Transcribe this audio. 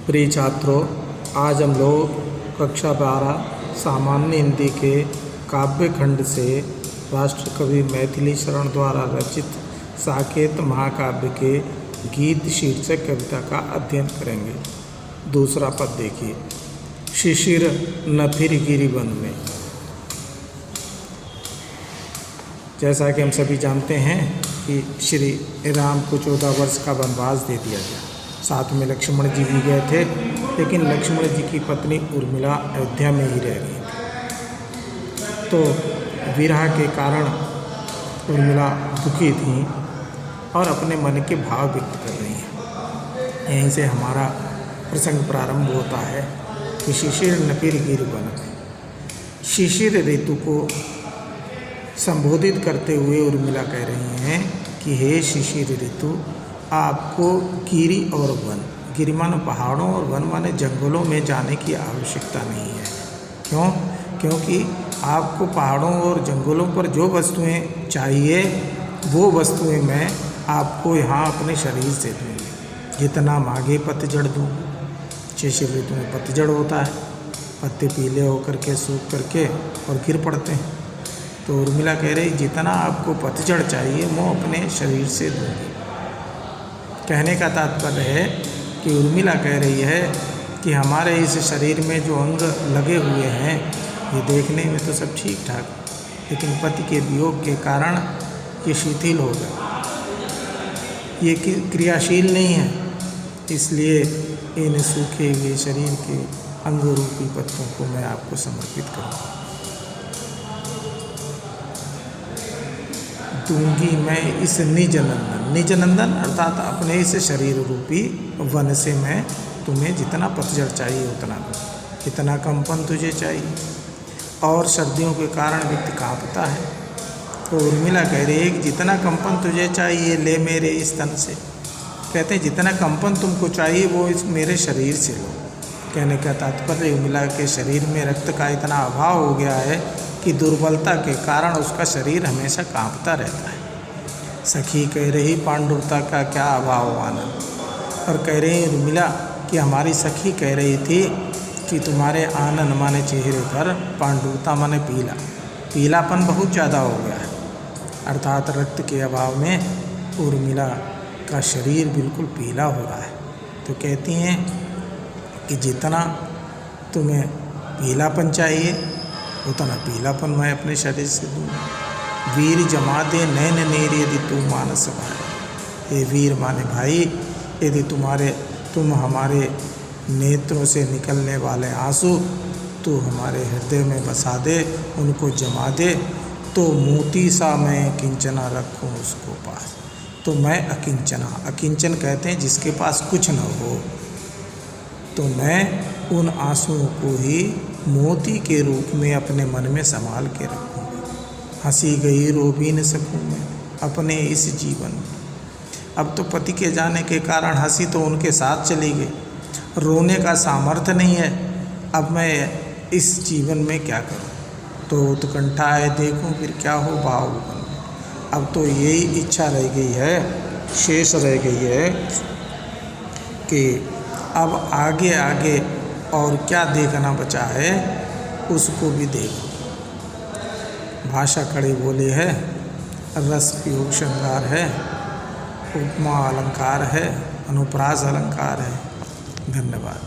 प्रिय छात्रों, आज हम लोग कक्षा 12 सामान्य हिंदी के काव्य खंड से राष्ट्र कवि मैथिली शरण द्वारा रचित साकेत महाकाव्य के गीत शीर्षक कविता का अध्ययन करेंगे। दूसरा पद देखिए। शिशिर न फिर गिरि वन में। जैसा कि हम सभी जानते हैं कि श्री राम को 14 वर्ष का वनवास दे दिया गया। साथ में लक्ष्मण जी भी गए थे, लेकिन लक्ष्मण जी की पत्नी उर्मिला अयोध्या में ही रह गई थी। तो विरह के कारण उर्मिला दुखी थी और अपने मन के भाव व्यक्त कर रही हैं। यहीं से हमारा प्रसंग प्रारंभ होता है कि शिशिर न फिर गिरि वन में। शिशिर ऋतु को संबोधित करते हुए उर्मिला कह रही हैं कि हे शिशिर ऋतु, आपको गिरि और वन, गिरि माने पहाड़ों और वन माने जंगलों में जाने की आवश्यकता नहीं है। क्यों? क्योंकि आपको पहाड़ों और जंगलों पर जो वस्तुएं चाहिए वो वस्तुएं मैं आपको यहाँ अपने शरीर से दूँगी। जितना मांगे पतझड़ दूँगी। शिशिर ऋतु में पतझड़ होता है, पत्ते पीले होकर के सूख करके और गिर पड़ते हैं। तो उर्मिला कह रही जितना आपको पतझड़ चाहिए वो अपने शरीर से दूँगी। कहने का तात्पर्य है कि उर्मिला कह रही है कि हमारे इस शरीर में जो अंग लगे हुए हैं ये देखने में तो सब ठीक ठाक, लेकिन पति के वियोग के कारण ये शिथिल हो गए, ये क्रियाशील नहीं है। इसलिए इन सूखे हुए शरीर के अंग रूपी पत्तों को मैं आपको समर्पित करूँगा। दूंगी मैं इस निज नंदन, निज नंदन अर्थात अपने इस शरीर रूपी वन से मैं तुम्हें जितना पतझड़ चाहिए उतना दूँ। कितना कंपन तुझे चाहिए। और सर्दियों के कारण व्यक्ति कांपता है। तो उर्मिला कह रही है कि जितना कंपन तुझे चाहिए ले मेरे इस तन से। कहते हैं जितना कंपन तुमको चाहिए वो इस मेरे शरीर से लो। कहने का तात्पर्य उर्मिला के शरीर में रक्त का इतना अभाव हो गया है कि दुर्बलता के कारण उसका शरीर हमेशा कांपता रहता है। सखी कह रही पांडुरता का क्या अभाव आनंद। और कह रही उर्मिला कि हमारी सखी कह रही थी कि तुम्हारे आनंद माने चेहरे पर पांडुरता माने पीला, पीलापन बहुत ज़्यादा हो गया है। अर्थात रक्त के अभाव में उर्मिला का शरीर बिल्कुल पीला हो रहा है। तो कहती हैं कि जितना तुम्हें पीलापन चाहिए उतना पीलापन मैं अपने शरीर से दूँ। वीर जमा दे नैन नीर यदि तू मानस भाई। ये वीर माने भाई, यदि तुम हमारे नेत्रों से निकलने वाले आंसू तू हमारे हृदय में बसा दे, उनको जमा दे, तो मोती सा मैं किंचना रखूँ उसको पास। तो मैं अकिंचना, अकिंचन कहते हैं जिसके पास कुछ न हो, तो मैं उन आंसुओं को ही मोती के रूप में अपने मन में संभाल के रखूँगी। हंसी गई रो भी न सकूँ मैं अपने इस जीवन में। अब तो पति के जाने के कारण हंसी तो उनके साथ चली गई, रोने का सामर्थ्य नहीं है। अब मैं इस जीवन में क्या करूँ? तो उत्कंठा है देखूँ फिर क्या हो भाव बन। अब तो यही इच्छा रह गई है, शेष रह गई है कि अब आगे आगे और क्या देखना बचा है उसको भी देखो। भाषा कड़ी बोली है, रस प्रयोग श्रृंगार है, उपमा अलंकार है, अनुप्रास अलंकार है। धन्यवाद।